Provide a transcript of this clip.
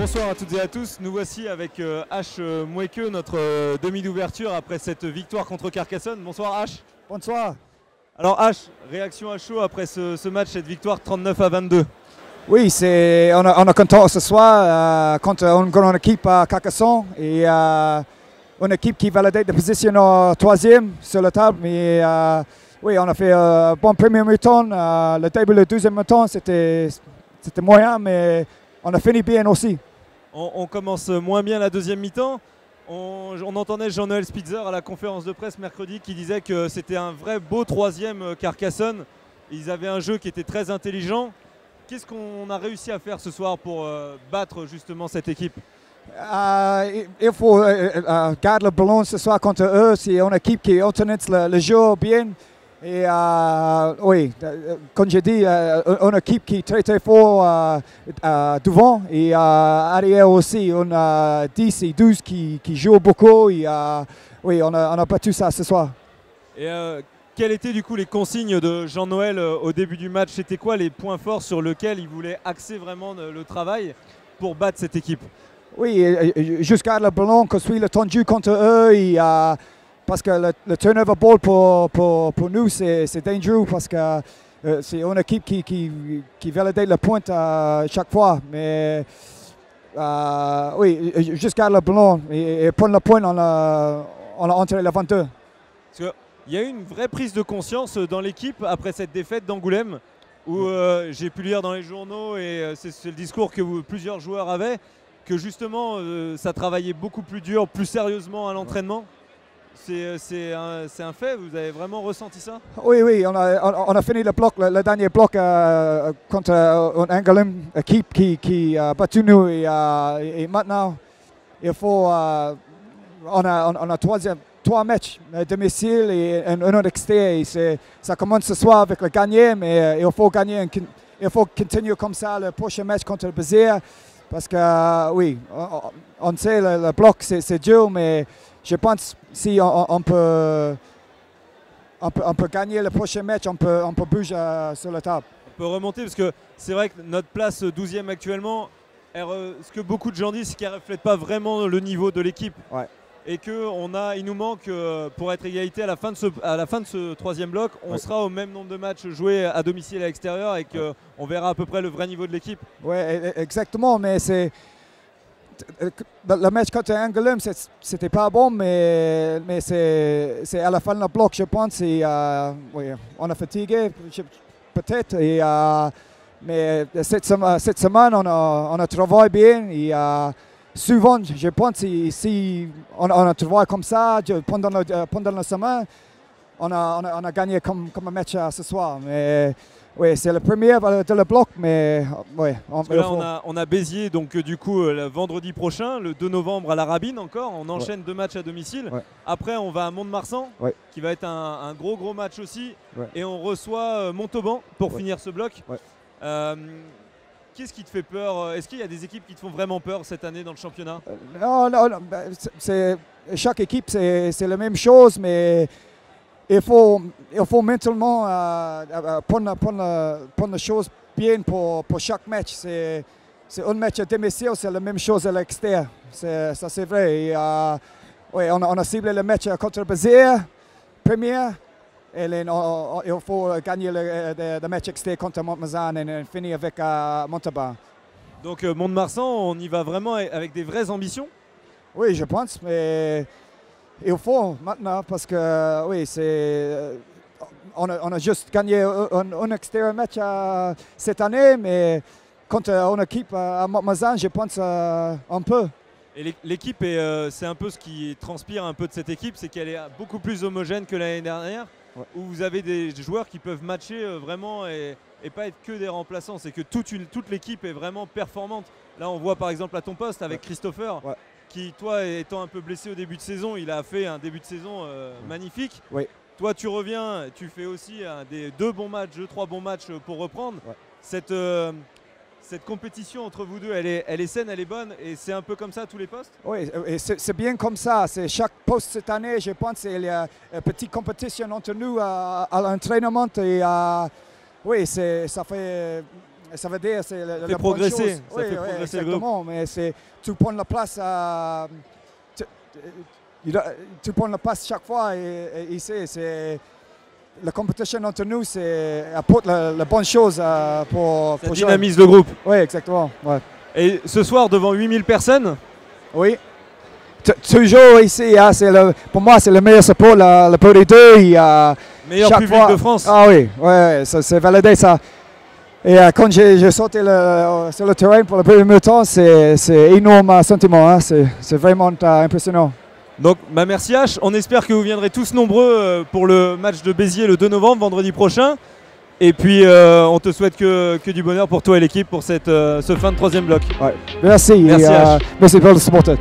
Bonsoir à toutes et à tous, nous voici avec H. Moueke, notre demi d'ouverture après cette victoire contre Carcassonne. Bonsoir H. Bonsoir. Alors H, réaction à chaud après ce match, cette victoire 39-22. Oui, on est content ce soir contre une grande équipe à Carcassonne et une équipe qui valide la position troisième sur la table. Mais oui, on a fait un bon premier mi-temps. Le début du deuxième mi-temps, c'était moyen, mais on a fini bien aussi. On commence moins bien la deuxième mi-temps. On entendait Jean-Noël Spitzer à la conférence de presse mercredi qui disait que c'était un vrai beau troisième Carcassonne. Ils avaient un jeu qui était très intelligent. Qu'est-ce qu'on a réussi à faire ce soir pour battre justement cette équipe? Il faut garder le ballon ce soir contre eux. C'est une équipe qui organise le jeu bien. Et oui, comme j'ai dit, une équipe qui est très très fort devant et arrière aussi. On a 10 et 12 qui jouent beaucoup. Et, oui, on a battu ça ce soir. Et quelles étaient du coup les consignes de Jean-Noël au début du match? C'était quoi les points forts sur lesquels il voulait axer vraiment le travail pour battre cette équipe? Oui, juste garder le ballon, construire le tendu contre eux. Et, parce que le turnover ball pour nous, c'est dangereux parce que c'est une équipe qui valide le point à chaque fois. Mais oui, juste garder le ballon et prendre le point, on a entré le 22. Parce qu'il y a eu une vraie prise de conscience dans l'équipe après cette défaite d'Angoulême où j'ai pu lire dans les journaux et c'est le discours que plusieurs joueurs avaient, que justement ça travaillait beaucoup plus dur, plus sérieusement à l'entraînement. C'est un fait, vous avez vraiment ressenti ça? Oui, on a fini le dernier bloc contre une Angoulême équipe qui a battu nous et maintenant il faut on a trois matchs à domicile et un autre extérieur. Ça commence ce soir avec le gagné, mais il faut gagner, il faut continuer comme ça le prochain match contre le Béziers parce que oui, on sait le bloc c'est dur, mais je pense si on peut gagner le prochain match, on peut bouger sur la table. On peut remonter parce que c'est vrai que notre place 12e actuellement, ce que beaucoup de gens disent, c'est qu'elle ne reflète pas vraiment le niveau de l'équipe. Ouais. Et qu'il nous manque, pour être égalité à la fin de ce troisième bloc, on sera au même nombre de matchs joués à domicile et à l'extérieur et qu'on verra à peu près le vrai niveau de l'équipe. Oui, exactement, mais c'est... Le match contre Angoulême, c'était pas bon, mais c'est à la fin du bloc, je pense. Et, oui, on a fatigué, peut-être. Mais cette semaine, on a travaillé bien. Et, souvent, je pense, si on a travaillé comme ça pendant la semaine, on a gagné comme un match ce soir. Mais oui, c'est le premier de le bloc, mais oui. On a Béziers, donc du coup, le vendredi prochain, le 2 novembre à la Rabine encore. On enchaîne 2 matchs à domicile. Ouais. Après, on va à Mont-de-Marsan, qui va être un gros match aussi. Ouais. Et on reçoit Montauban pour finir ce bloc. Ouais. Qu'est-ce qui te fait peur? Est-ce qu'il y a des équipes qui te font vraiment peur cette année dans le championnat? Non. Chaque équipe, c'est la même chose, mais il faut mentalement prendre les choses bien pour chaque match. C'est un match à domicile, c'est la même chose à l'extérieur. Ça, c'est vrai. Et, oui, on a ciblé le match contre le Béziers, premier. Et il faut gagner le match extérieur contre Mont-de-Marsan et finir avec Montauban. Donc Mont-de-Marsan, on y va vraiment avec des vraies ambitions? Oui, je pense, mais il faut maintenant parce que oui, on a juste gagné un extérieur match cette année, mais contre une équipe à Mont-de-Marsan, je pense un peu. Et l'équipe, c'est un peu ce qui transpire un peu de cette équipe, c'est qu'elle est beaucoup plus homogène que l'année dernière, où vous avez des joueurs qui peuvent matcher vraiment et pas être que des remplaçants. C'est que toute l'équipe est vraiment performante. Là, on voit par exemple à ton poste avec Christopher, qui, toi, étant un peu blessé au début de saison, il a fait un début de saison magnifique. Oui. Toi, tu reviens, tu fais aussi des 2 bons matchs, 3 bons matchs pour reprendre. Cette compétition entre vous deux, elle est saine, elle est bonne, et c'est un peu comme ça à tous les postes? Oui, c'est bien comme ça. Chaque poste cette année, je pense qu'il y a une petite compétition entre nous à l'entraînement. Et oui, ça fait Ça veut dire c'est la bonne progresser, chose. ça fait progresser le groupe. Exactement, mais c'est tu prends la place tu prends la place chaque fois et ici c'est la compétition entre nous, c'est apporte la bonne chose pour ça dynamise le groupe. Oui, exactement. Ouais. Et ce soir devant 8000 personnes. Oui. Toujours ici, hein, pour moi c'est le meilleur support, le Pro D2. Meilleur public de France. Ah oui, ouais, c'est validé ça. Et quand j'ai sauté sur le terrain pour le premier temps, c'est énorme sentiment, hein, c'est vraiment impressionnant. Donc merci H, on espère que vous viendrez tous nombreux pour le match de Béziers le 2 novembre, vendredi prochain. Et puis on te souhaite que du bonheur pour toi et l'équipe pour ce fin de troisième bloc. Ouais. Merci. Merci H. Merci pour le supporter.